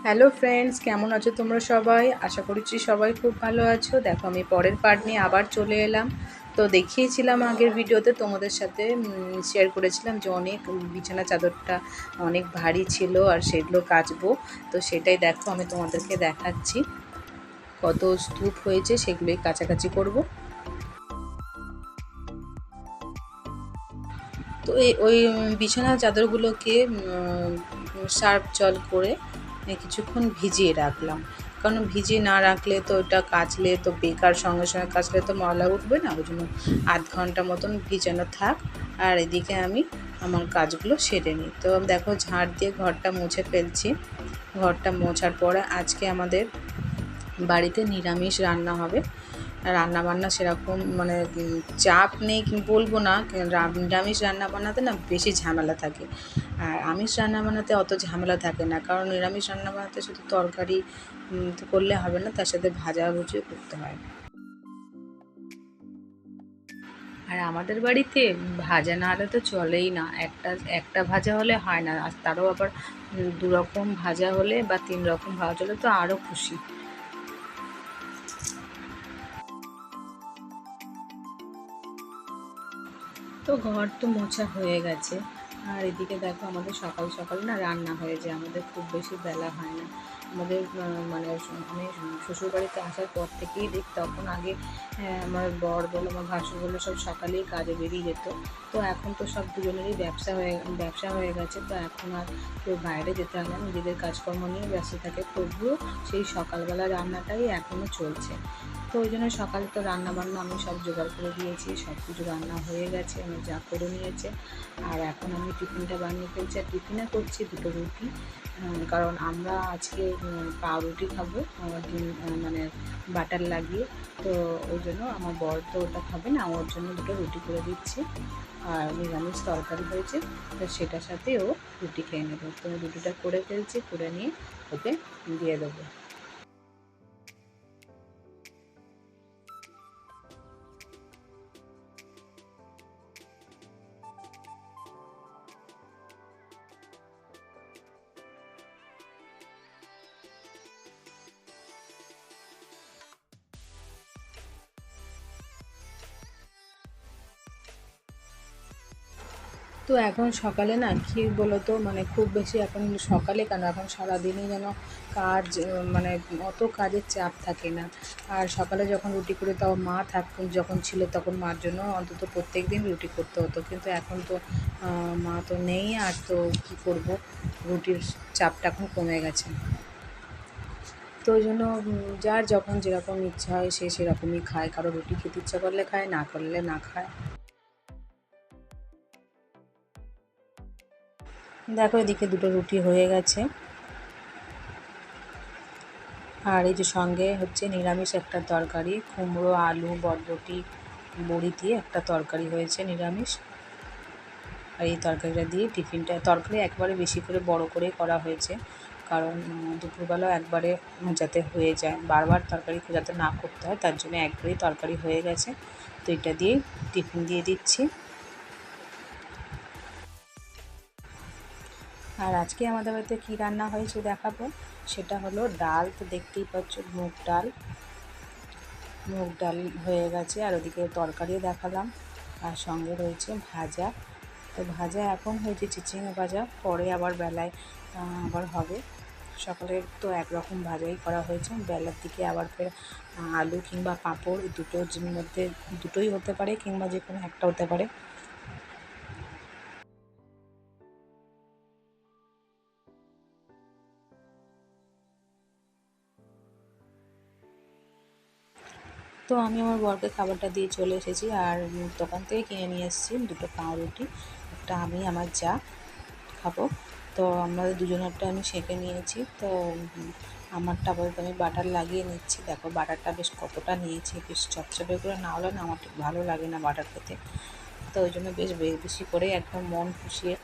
Hello friends, কেমন আছো তোমরা সবাই? আশা করছি সবাই খুব ভালো আছো। দেখো, আমি পরের পার্ট নিয়ে আবার চলে এলাম। তো দেখিয়েছিলাম আগের ভিডিওতে, তোমাদের সাথে শেয়ার করেছিলাম যে অনেক বিছানা চাদরটা অনেক ভারী ছিল আর সেগুলো কাচবো। তো সেটাই দেখো, আমি তোমাদেরকে দেখাচ্ছি কত স্তূপ হয়েছে, সেগুলোই কাছাকাছি করব। তো ওই বিছানা চাদরগুলোকে সার্ফ জল করে কিছুক্ষণ ভিজিয়ে রাখলাম। কারণ ভিজিয়ে না রাখলে তো ওটা কাচলে তো বেকার, সঙ্গে সঙ্গে কাচলে তো ময়লা উঠবে না, ওই জন্য আধ ঘন্টা মতন ভিজানো থাক। আর এদিকে আমি আমার কাজগুলো সেরে নিই। তো দেখো, ঝাড় দিয়ে ঘরটা মুছে ফেলছি। ঘরটা মোছার পরে আজকে আমাদের বাড়িতে নিরামিষ রান্না হবে। রান্নাবান্না সেরকম মানে চাপ নেই বলবো না, নিরামিষ রান্না বান্নাতে না বেশি ঝামেলা থাকে। আর আমিষ রান্না বান্নাতে অত ঝামেলা থাকে না, কারণ নিরামিষ রান্না বান্নাতে শুধু তরকারি তো করলে হবে না, তার সাথে ভাজাভুজিও করতে হয়। আর আমাদের বাড়িতে ভাজা না হলে তো চলেই না, একটা একটা ভাজা হলে হয় না, আর তারও আবার দু রকম ভাজা হলে বা তিন রকম ভাজা হলে তো আরও খুশি। তো ঘর তো মোছা হয়ে গেছে। আর এদিকে দেখো, আমাদের সকাল সকাল না রান্না হয়ে যায়, আমাদের খুব বেশি বেলা হয় না। আমাদের মানে আমি শ্বশুরবাড়িতে আসার পর থেকেই দেখি, তখন আগে আমার বর বলো আমার ভাসুর বলো সব সকালেই কাজে বেরিয়ে যেত। তো এখন তো সব দুজনেরই ব্যবসা হয়ে গেছে, তো এখন আর কেউ বাইরে যেতে হয় না, নিজেদের কাজকর্ম নিয়ে ব্যস্ত থাকে। তবুও সেই সকালবেলা রান্নাটাই এখনও চলছে। তো ওই জন্য সকালে তো রান্নাবান্না আমি সব জোগাড় করে দিয়েছি, সব কিছু রান্না হয়ে গেছে, আমি যা করে নিয়েছে। আর এখন আমি টিফিনটা বানিয়ে ফেলছি, আর টিফিনে করছি দুটো রুটি। কারণ আমরা আজকে পাউরুটি খাবো, ডিম মানে বাটার লাগিয়ে। তো ওই জন্য আমার বর তো ওটা খাবে না, ওর জন্য দুটো রুটি করে দিচ্ছি। আর নিরামিষ তরকারি হয়েছে, তো সেটার সাথে ও রুটি খেয়ে নেবে। তো রুটিটা করে ফেলছি, করে নিয়ে ওকে দিয়ে দেবো। তো এখন সকালে না কী বলো তো, মানে খুব বেশি এখন সকালে কেন, এখন সারাদিনই যেন কাজ, মানে অত কাজের চাপ থাকে না। আর সকালে যখন রুটি করি, তাও মা যখন ছিল তখন মার জন্য অন্তত প্রত্যেক দিন রুটি করতে হতো। কিন্তু এখন তো মা তো নেই, আর তো কী করব, রুটির চাপটা এখন কমে গেছে। তো ওই জন্য যার যখন যেরকম ইচ্ছা হয় সে সেরকমই খায়, কারো রুটি খেতে ইচ্ছা করলে খায়, না করলে না খায়। দেখো, এদিকে দুটো রুটি হয়ে গেছে। আর এই যে সঙ্গে হচ্ছে নিরামিষ একটা তরকারি, কুমড়ো আলু বরবটি বড়ি দিয়ে একটা তরকারি হয়েছে নিরামিষ। আর এই তরকারিটা দিয়ে তরকারি একবারে বেশি করে বড় করেই করা হয়েছে, কারণ দুপুরবেলা একবারে যাতে হয়ে যায়, বারবার তরকারি যাতে না করতে হয়, তার জন্য একবারেই তরকারি হয়ে গেছে। তো এটা দিয়েই টিফিন দিয়ে দিচ্ছি। আর আজকে আমাদের বাড়িতে কী রান্না হয়েছে দেখাবো। সেটা হলো ডাল, তো দেখতেই পাচ্ছ মুগ ডাল হয়ে গেছে, আর ওদিকে তরকারিও দেখালাম, আর সঙ্গে রয়েছে ভাজা। তো ভাজা এখন হয়েছে চিচিঙে ভাজা, পরে আবার বেলায় আবার হবে। সকালে তো একরকম ভাজাই করা হয়েছে, বেলার দিকে আবার ফের আলু কিংবা পাঁপড়, এই দুটোর মধ্যে দুটোই হতে পারে, কিংবা যে কোনো একটা হতে পারে। তো আমি আমার বরকে খাবারটা দিয়ে চলে এসেছি, আর দোকান থেকে কিনে নিয়ে এসেছি দুটো পাউরুটি, একটা আমি আমার যা খাবো। তো আমাদের দুজনেরটা আমি সেঁকে নিয়েছি। তো আমারটা আপাতত আমি বাটার লাগিয়ে নিচ্ছি। দেখো বাটারটা বেশ কতটা নিয়েছি, বেশ চপচপে করে না হলে না আমার ঠিক ভালো লাগে না বাটার খেতে। তো ওই জন্য বেশ বেশি করে একদম মন খুশিয়ে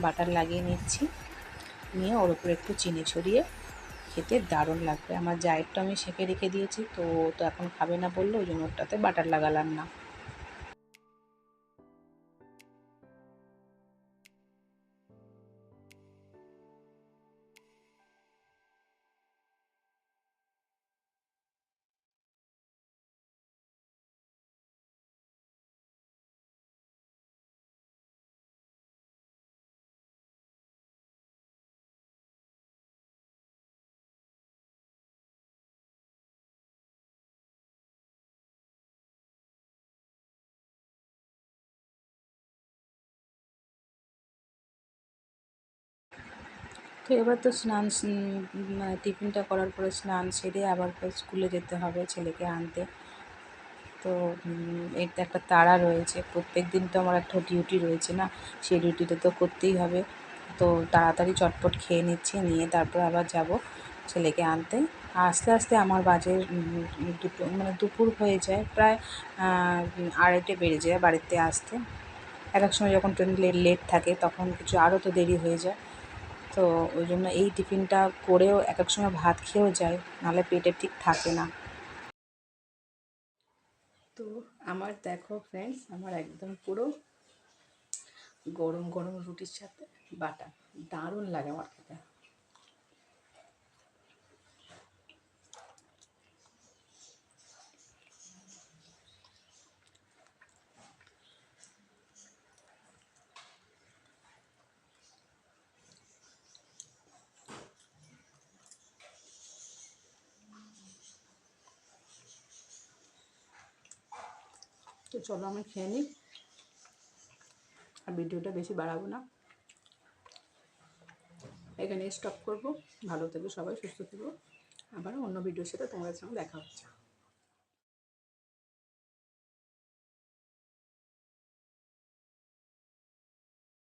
বাটার লাগিয়ে নিচ্ছি, নিয়ে ওর উপরে একটু চিনি ছড়িয়ে খেতে দারুণ লাগবে। আমার জায়েরটা আমি সেঁকে রেখে দিয়েছি, তো ও তো এখন খাবে না বললো, ওই জন্য ওটাতে বাটার লাগালাম না। তো এবার তো মানে টিফিনটা করার পরে স্নান সেরে আবার স্কুলে যেতে হবে ছেলেকে আনতে। তো এর তো একটা তাড়া রয়েছে, প্রত্যেক দিন তো আমার একটা ডিউটি রয়েছে না, সেই ডিউটিটা তো করতেই হবে। তো তাড়াতাড়ি চটপট খেয়ে নিচ্ছি, নিয়ে তারপর আবার যাব ছেলেকে আনতে। আস্তে আস্তে আমার বাজে দুটো, মানে দুপুর হয়ে যায় প্রায়, 2:30 বেজে যায় বাড়িতে আসতে। এক এক সময় যখন ট্রেন লেট থাকে তখন কিছু আরও তো দেরি হয়ে যায়। তো ওই জন্য এই টিফিনটা করেও এক এক সময় ভাত খেয়েও যায়, নাহলে পেটে ঠিক থাকে না। তো আমার দেখো ফ্রেন্ডস, আমার একদম পুরো গরম গরম রুটির সাথে বাটা, দারুণ লাগে আমার খেতে। তো চলো আমি খেয়ে নিই, আর ভিডিওটা বেশি বাড়াবো না, এখানে স্টপ করব। ভালো থেকো সবাই, সুস্থ থেকো, আবার অন্য ভিডিওর সাথে তোমাদের সঙ্গে দেখা হচ্ছে।